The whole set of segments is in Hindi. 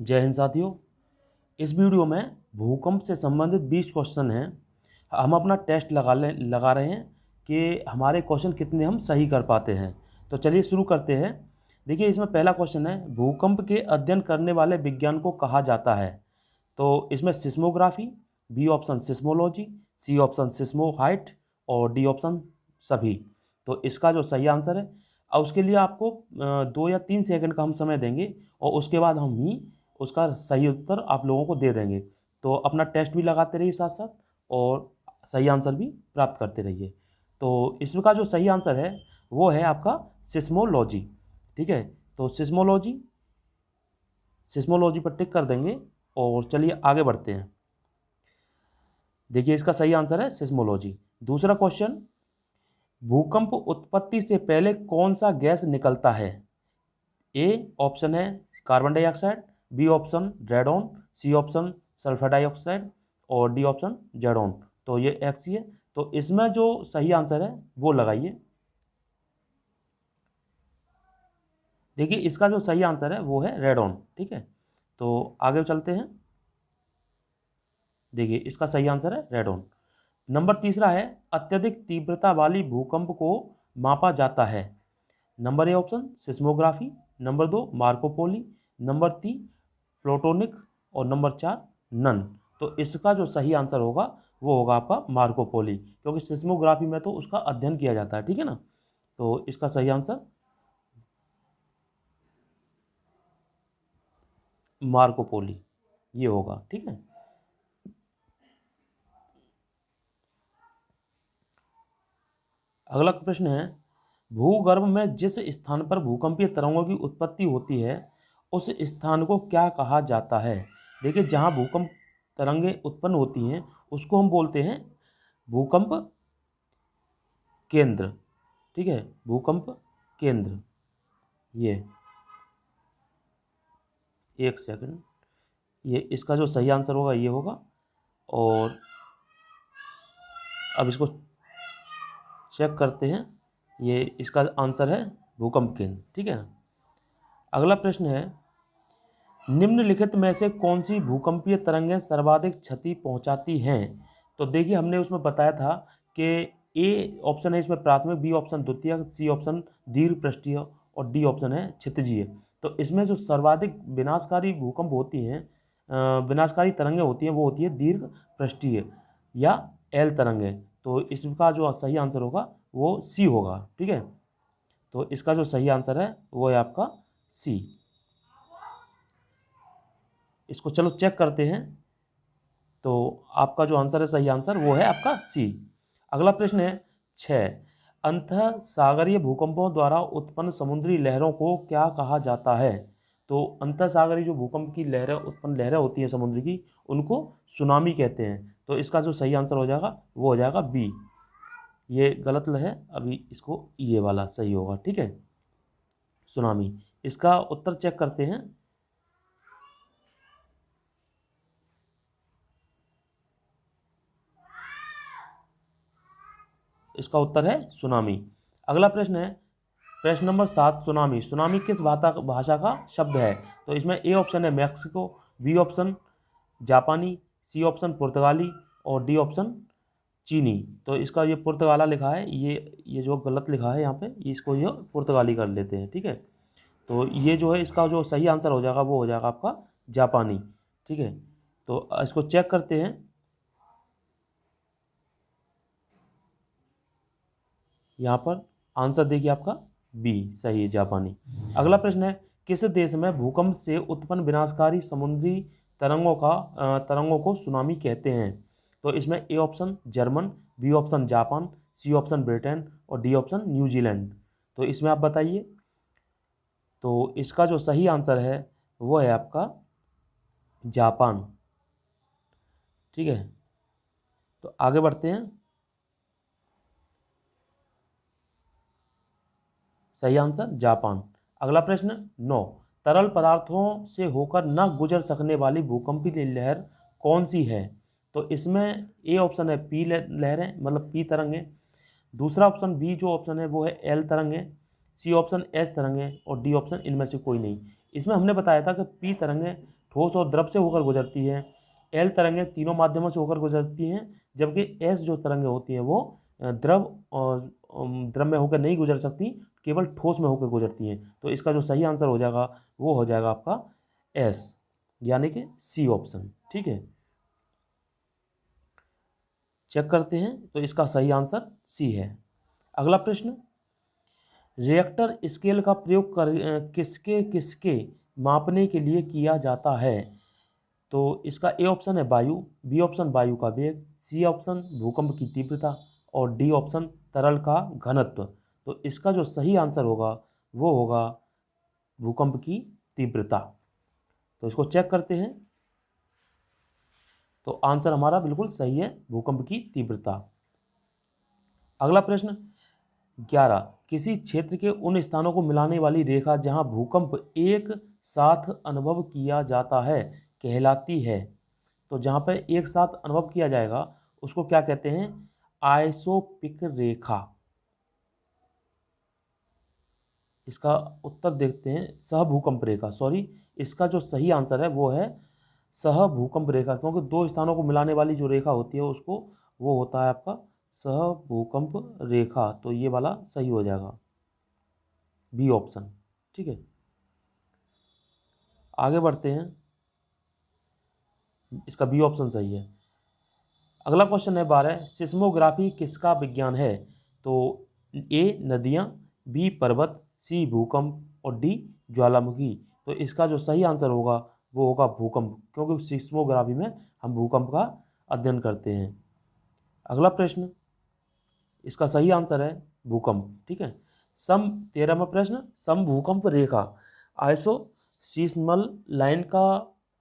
जय हिंद साथियों। इस वीडियो में भूकंप से संबंधित 20 क्वेश्चन हैं। हम अपना टेस्ट लगा रहे हैं कि हमारे क्वेश्चन कितने हम सही कर पाते हैं। तो चलिए शुरू करते हैं। देखिए, इसमें पहला क्वेश्चन है, भूकंप के अध्ययन करने वाले विज्ञान को कहा जाता है। तो इसमें seismography, B option seismology, C option सिस्मोहाइट और डी ऑप्शन सभी। तो इसका जो सही आंसर है, और उसके लिए आपको 2 या 3 सेकंड का हम समय देंगे और उसके बाद हम ही उसका सही उत्तर आप लोगों को दे देंगे। तो अपना टेस्ट भी लगाते रहिए साथ साथ और सही आंसर भी प्राप्त करते रहिए। तो इसका जो सही आंसर है वो है आपका सिस्मोलॉजी। ठीक है, तो सिस्मोलॉजी पर टिक कर देंगे और चलिए आगे बढ़ते हैं। देखिए, इसका सही आंसर है सिस्मोलॉजी। दूसरा क्वेश्चन, भूकंप उत्पत्ति से पहले कौन सा गैस निकलता है? ए ऑप्शन है carbon dioxide, B option radon, C option sulphur dioxide और डी ऑप्शन जेडॉन। तो ये एक्स ही है। तो इसमें जो सही आंसर है वो लगाइए। देखिए, इसका जो सही आंसर है वो है रेडॉन। ठीक है, तो आगे चलते हैं। देखिए, इसका सही आंसर है रेडॉन। नंबर तीसरा है, अत्यधिक तीव्रता वाली भूकंप को मापा जाता है। Number A option seismography, number 2 मार्कोपोली, नंबर 3 प्लूटोनिक और नंबर 4 नन। तो इसका जो सही आंसर होगा वो होगा आपका मार्कोपोली, क्योंकि सिस्मोग्राफी में तो उसका अध्ययन किया जाता है। ठीक है ना, तो इसका सही आंसर मार्कोपोली ये होगा। ठीक है, अगला प्रश्न है, भूगर्भ में जिस स्थान पर भूकंपीय तरंगों की उत्पत्ति होती है उस स्थान को क्या कहा जाता है? देखिए, जहाँ भूकंप तरंगें उत्पन्न होती हैं उसको हम बोलते हैं भूकंप केंद्र। ठीक है, भूकंप केंद्र। ये एक सेकंड, ये इसका जो सही आंसर होगा ये होगा। और अब इसको चेक करते हैं। ये इसका आंसर है भूकंप केंद्र। ठीक है, अगला प्रश्न है, निम्नलिखित में से कौन सी भूकंपीय तरंगें सर्वाधिक क्षति पहुंचाती हैं? तो देखिए, हमने उसमें बताया था कि ए ऑप्शन है इसमें प्राथमिक, बी ऑप्शन द्वितीयक, सी ऑप्शन दीर्घ पृष्ठीय और डी ऑप्शन है क्षितिजीय। तो इसमें जो सर्वाधिक विनाशकारी भूकंप होती हैं, विनाशकारी तरंगें होती हैं, वो होती है दीर्घ पृष्ठीय या एल तरंगें। तो इसका जो सही आंसर होगा वो सी होगा। ठीक है, तो इसका जो सही आंसर है वो है आपका सी। इसको चलो चेक करते हैं। तो आपका जो आंसर है सही आंसर वो है आपका सी। अगला प्रश्न है 6, अंतः सागरीय भूकंपों द्वारा उत्पन्न समुद्री लहरों को क्या कहा जाता है? तो अंतः सागरीय जो भूकंप की लहरें उत्पन्न लहरें होती हैं समुद्र की, उनको सुनामी कहते हैं। तो इसका जो सही आंसर हो जाएगा वो हो जाएगा बी। ये गलत है, अभी इसको ये वाला सही होगा। ठीक है, सुनामी। इसका उत्तर चेक करते हैं। इसका उत्तर है सुनामी। अगला प्रश्न है प्रश्न नंबर 7, सुनामी। सुनामी किस भाषा का शब्द है? तो इसमें ए ऑप्शन है मैक्सिको, बी ऑप्शन जापानी, सी ऑप्शन पुर्तगाली और डी ऑप्शन चीनी। तो इसका ये पुर्तगाला लिखा है, ये जो गलत लिखा है यहाँ पे, इसको ये पुर्तगाली कर लेते हैं। ठीक है, तो ये जो है इसका जो सही आंसर हो जाएगा वो हो जाएगा आपका जापानी। ठीक है, तो इसको चेक करते हैं। यहाँ पर आंसर देखिए आपका बी सही है, जापानी। अगला प्रश्न है, किस देश में भूकंप से उत्पन्न विनाशकारी समुद्री तरंगों को सुनामी कहते हैं? तो इसमें A option German, B option Japan, C option Britain और डी ऑप्शन न्यूजीलैंड। तो इसमें आप बताइए। तो इसका जो सही आंसर है वो है आपका जापान। ठीक है, तो आगे बढ़ते हैं। सही आंसर जापान। अगला प्रश्न 9, तरल पदार्थों से होकर न गुजर सकने वाली भूकंपीय लहर कौन सी है? तो इसमें ए ऑप्शन है पी लहरें, मतलब पी तरंगें। दूसरा ऑप्शन बी जो ऑप्शन है वो है एल तरंगें, सी ऑप्शन एस तरंगें और डी ऑप्शन इनमें से कोई नहीं। इसमें हमने बताया था कि पी तरंगें ठोस और द्रव से होकर गुजरती है। एल तरंगें तीनों माध्यमों से होकर गुजरती हैं, जबकि एस जो तरंगें होती हैं वो द्रव और द्रव में होकर नहीं गुजर सकती, केवल ठोस में होकर गुजरती हैं। तो इसका जो सही आंसर हो जाएगा वो हो जाएगा आपका एस, यानी कि सी ऑप्शन। ठीक है, चेक करते हैं, तो इसका सही आंसर सी है। अगला प्रश्न, रिएक्टर स्केल का प्रयोग किसके किसके मापने के लिए किया जाता है? तो इसका ए ऑप्शन है वायु, बी ऑप्शन वायु का वेग, सी ऑप्शन भूकंप की तीव्रता और डी ऑप्शन तरल का घनत्व। तो इसका जो सही आंसर होगा वो होगा भूकंप की तीव्रता। तो इसको चेक करते हैं, तो आंसर हमारा बिल्कुल सही है, भूकंप की तीव्रता। अगला प्रश्न 11, किसी क्षेत्र के उन स्थानों को मिलाने वाली रेखा जहां भूकंप एक साथ अनुभव किया जाता है कहलाती है। तो जहां पर एक साथ अनुभव किया जाएगा उसको क्या कहते हैं? आइसोपिक रेखा। इसका उत्तर देखते हैं, सहभूकंप रेखा, सॉरी, इसका जो सही आंसर है वो है सहभूकंप रेखा, क्योंकि दो स्थानों को मिलाने वाली जो रेखा होती है उसको वो होता है आपका सहभूकंप रेखा। तो ये वाला सही हो जाएगा, बी ऑप्शन। ठीक है, आगे बढ़ते हैं, इसका बी ऑप्शन सही है। अगला क्वेश्चन है 12, सिस्मोग्राफी किसका विज्ञान है? तो ए नदियाँ, बी पर्वत, सी भूकंप और डी ज्वालामुखी। तो इसका जो सही आंसर होगा वो होगा भूकंप, क्योंकि सिस्मोग्राफी में हम भूकंप का अध्ययन करते हैं। अगला प्रश्न, इसका सही आंसर है भूकंप। ठीक है, 13वां प्रश्न, समभूकंप रेखा आइसोसीस्मल लाइन का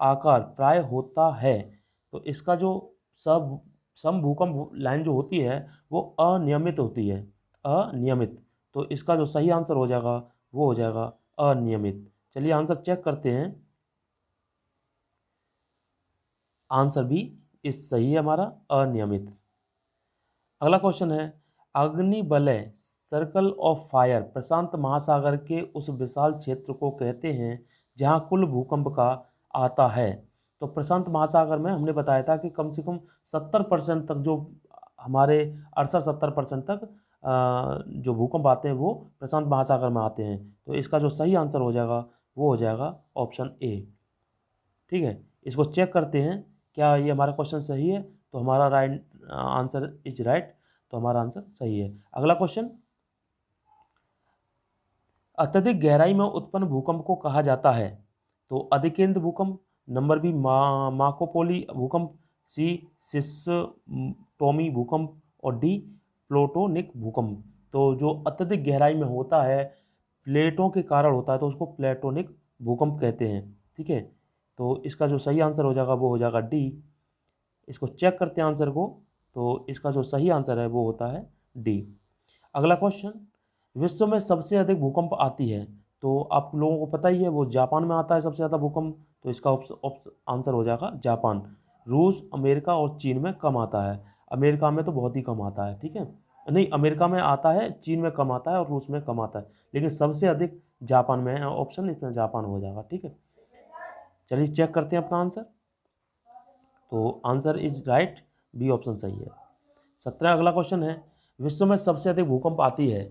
आकार प्राय होता है। तो इसका जो समभूकंप लाइन जो होती है वो अनियमित होती है, अनियमित। तो इसका जो सही आंसर हो जाएगा वो हो जाएगा अनियमित। चलिए आंसर चेक करते हैं, आंसर भी इस सही है हमारा, अनियमित। अगला क्वेश्चन है, अग्निवलय सर्कल ऑफ फायर प्रशांत महासागर के उस विशाल क्षेत्र को कहते हैं जहां कुल भूकंप का आता है। तो प्रशांत महासागर में हमने बताया था कि कम से कम 70% तक जो हमारे 68-70% तक जो भूकंप आते हैं वो प्रशांत महासागर में आते हैं। तो इसका जो सही आंसर हो जाएगा वो हो जाएगा ऑप्शन ए। ठीक है, इसको चेक करते हैं क्या ये हमारा क्वेश्चन सही है। तो हमारा राइट आंसर इज राइट, तो हमारा आंसर सही है। अगला क्वेश्चन, अत्यधिक गहराई में उत्पन्न भूकंप को कहा जाता है। तो अधिकेंद्र भूकंप, नंबर बी मार्कोपोली भूकंप, सी सिस्टोमी भूकंप और डी प्लूटोनिक भूकंप। तो जो अत्यधिक गहराई में होता है, प्लेटों के कारण होता है, तो उसको प्लेटोनिक भूकंप कहते हैं। ठीक है, तो इसका जो सही आंसर हो जाएगा वो हो जाएगा डी। इसको चेक करते हैं आंसर को, तो इसका जो सही आंसर है वो होता है डी। अगला क्वेश्चन, विश्व में सबसे अधिक भूकंप आती है। तो आप लोगों को पता ही है वो जापान में आता है सबसे ज़्यादा भूकंप। तो इसका आंसर हो जाएगा जापान। रूस, अमेरिका और चीन में कम आता है। अमेरिका में तो बहुत ही कम आता है, ठीक है, नहीं, अमेरिका में आता है, चीन में कम आता है और रूस में कम आता है, लेकिन सबसे अधिक जापान में है ऑप्शन, इसमें जापान हो जाएगा। ठीक है, चलिए चेक करते हैं अपना आंसर। तो answer is right, B option सही है। 17 अगला क्वेश्चन है, विश्व में सबसे अधिक भूकंप आती है।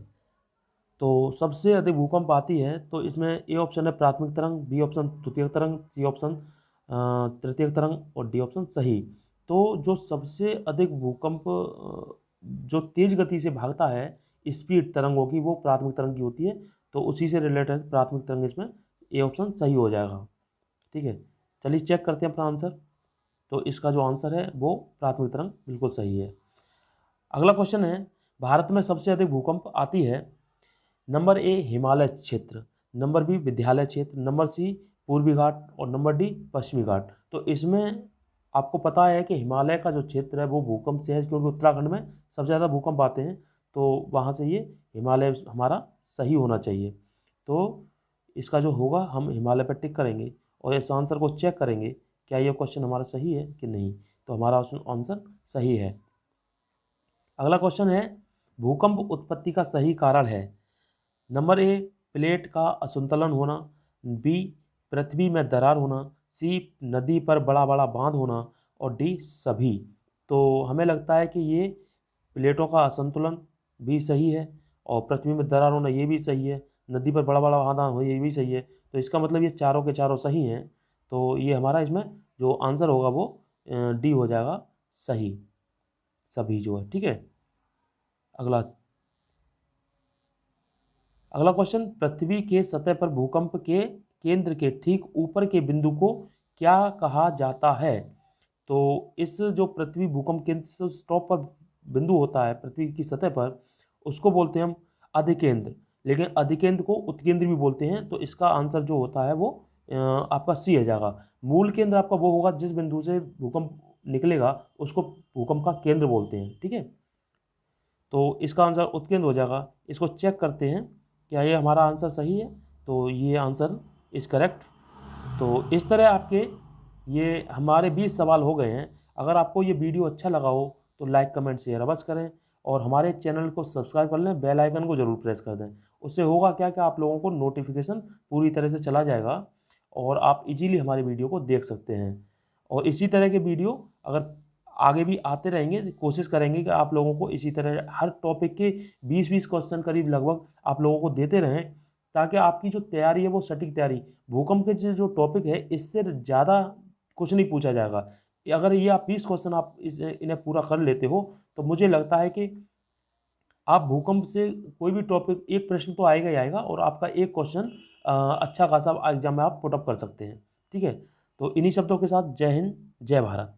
तो सबसे अधिक भूकंप आती है, तो इसमें ए ऑप्शन है प्राथमिक तरंग, बी ऑप्शन द्वितीयक तरंग, सी ऑप्शन तृतीयक तरंग और डी ऑप्शन सही। तो जो सबसे अधिक भूकंप जो तेज गति से भागता है, स्पीड तरंग होगी, वो प्राथमिक तरंग की होती है। तो उसी से रिलेटेड प्राथमिक तरंग, इसमें ए ऑप्शन सही हो जाएगा। ठीक है, चलिए चेक करते हैं अपना आंसर। तो इसका जो आंसर है वो प्राथमिक तरंग बिल्कुल सही है। अगला क्वेश्चन है, भारत में सबसे अधिक भूकंप आती है। नंबर ए हिमालय क्षेत्र, नंबर बी विंध्याचल क्षेत्र, नंबर सी पूर्वी घाट और नंबर डी पश्चिमी घाट। तो इसमें आपको पता है कि हिमालय का जो क्षेत्र है वो भूकंप से है, क्योंकि उत्तराखंड में सबसे ज़्यादा भूकंप आते हैं, तो वहाँ से ये हिमालय हमारा सही होना चाहिए। तो इसका जो होगा हम हिमालय पर टिक करेंगे और इस आंसर को चेक करेंगे क्या ये क्वेश्चन हमारा सही है कि नहीं। तो हमारा आंसर सही है। अगला क्वेश्चन है, भूकंप उत्पत्ति का सही कारण है। नंबर ए प्लेट का असंतुलन होना, बी पृथ्वी में दरार होना, सी नदी पर बड़ा बड़ा बांध होना और डी सभी। तो हमें लगता है कि ये प्लेटों का असंतुलन भी सही है और पृथ्वी में दरार होना ये भी सही है, नदी पर बड़ा बड़ा बांध हो ये भी सही है। तो इसका मतलब ये चारों के चारों सही हैं। तो ये हमारा इसमें जो आंसर होगा वो डी हो जाएगा सही, सभी जो है। ठीक है, अगला अगला क्वेश्चन, पृथ्वी के सतह पर भूकंप के केंद्र के ठीक ऊपर के बिंदु को क्या कहा जाता है? तो इस जो पृथ्वी भूकंप केंद्र से टॉप पर बिंदु होता है पृथ्वी की सतह पर, उसको बोलते हैं हम अधिकेंद्र, लेकिन अधिकेंद्र को उत्केंद्र भी बोलते हैं। तो इसका आंसर जो होता है वो आपका सी आ जाएगा। मूल केंद्र आपका वो होगा जिस बिंदु से भूकंप निकलेगा, उसको भूकंप का केंद्र बोलते हैं। ठीक है, तो इसका आंसर उत्केंद्र हो जाएगा। इसको चेक करते हैं क्या ये हमारा आंसर सही है। तो ये आंसर इज करेक्ट। तो इस तरह आपके ये हमारे 20 सवाल हो गए हैं। अगर आपको ये वीडियो अच्छा लगा हो तो लाइक कमेंट शेयर अवश्य करें और हमारे चैनल को सब्सक्राइब कर लें, बेल आइकन को ज़रूर प्रेस कर दें। उससे होगा क्या कि आप लोगों को नोटिफिकेशन पूरी तरह से चला जाएगा और आप इजीली हमारी वीडियो को देख सकते हैं। और इसी तरह के वीडियो अगर आगे भी आते रहेंगे, कोशिश करेंगे कि आप लोगों को इसी तरह हर टॉपिक के 20-20 क्वेश्चन करीब लगभग आप लोगों को देते रहें, ताकि आपकी जो तैयारी है वो सटीक तैयारी। भूकंप के जो टॉपिक है इससे ज़्यादा कुछ नहीं पूछा जाएगा। अगर ये आप 20 क्वेश्चन आप इन्हें पूरा कर लेते हो तो मुझे लगता है कि आप भूकंप से कोई भी टॉपिक एक प्रश्न तो आएगा ही आएगा और आपका एक क्वेश्चन अच्छा खासा एग्जाम में आप पुटअप कर सकते हैं। ठीक है, तो इन्हीं शब्दों के साथ जय हिंद, जय भारत।